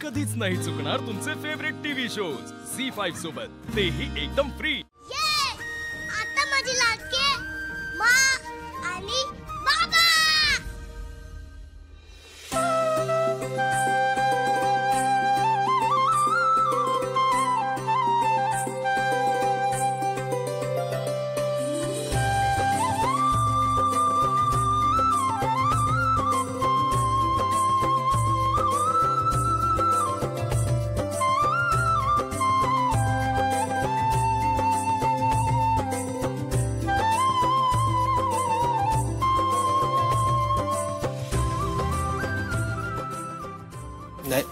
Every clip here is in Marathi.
कधीच नाही चुकणार तुमचे फेवरेट टीव्ही शोज झी5 सोबत, तेही एकदम फ्री। आता माझी लाडकी माँ आणि बाबा। नाही,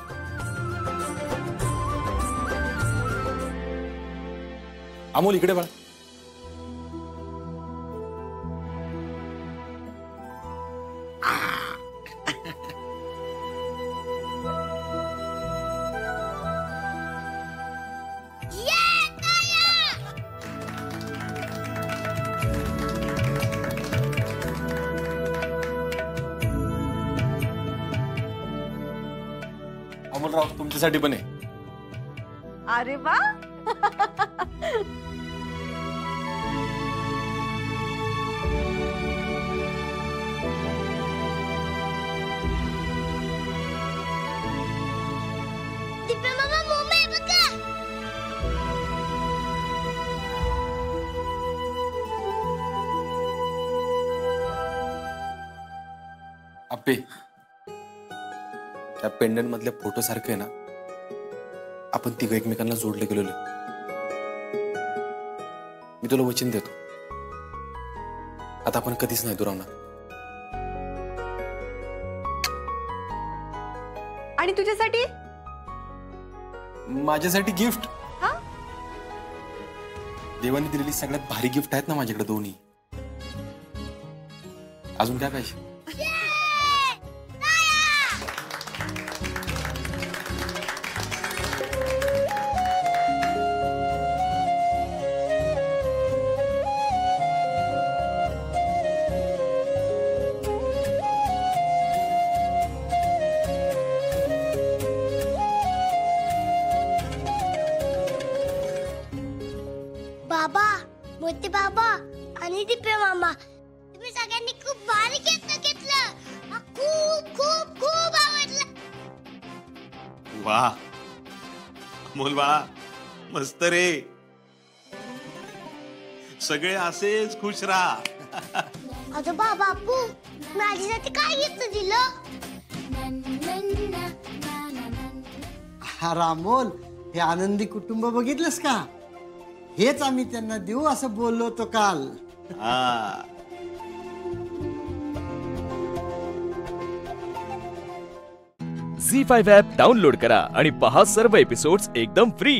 अमोल इकडे बघ। अमोलराव तुमच्यासाठी पण आहे। अरे वा। दिप्या मामा मोमे बघा। अप्पे, त्या पेंडंट मधल्या फोटो सारखं आहे ना, आपण तिघं एकमेकांना जोडले गेलेलो। मी तुला वचन देतो, आता आपण कधीच नाही दुरावणार। आणि तुझ्यासाठी? माझ्यासाठी गिफ्ट। हा? देवाने दिलेली सगळ्यात भारी गिफ्ट आहेत ना माझ्याकडे दोन्ही। अजून काय पाहिजे? बाबा, मोठे बाबा आणि दिप्या मामा, तुम्ही सगळ्यांनी खूप भारी घेतलं। मला खूप खूप खूप आवडलं। वाह अमोल बाळा, मस्त रे। सगळे असेच खुश राहा। आजोबा बापू, माझ्यासाठी काय गिफ्ट दिलं? रामोल, हे आनंदी कुटुंब बघितलंस का? हेच आम्ही त्यांना देऊ असं बोललो होतो काल। झी5 ॲप डाउनलोड करा आणि पहा सर्व एपिसोड्स एकदम फ्री।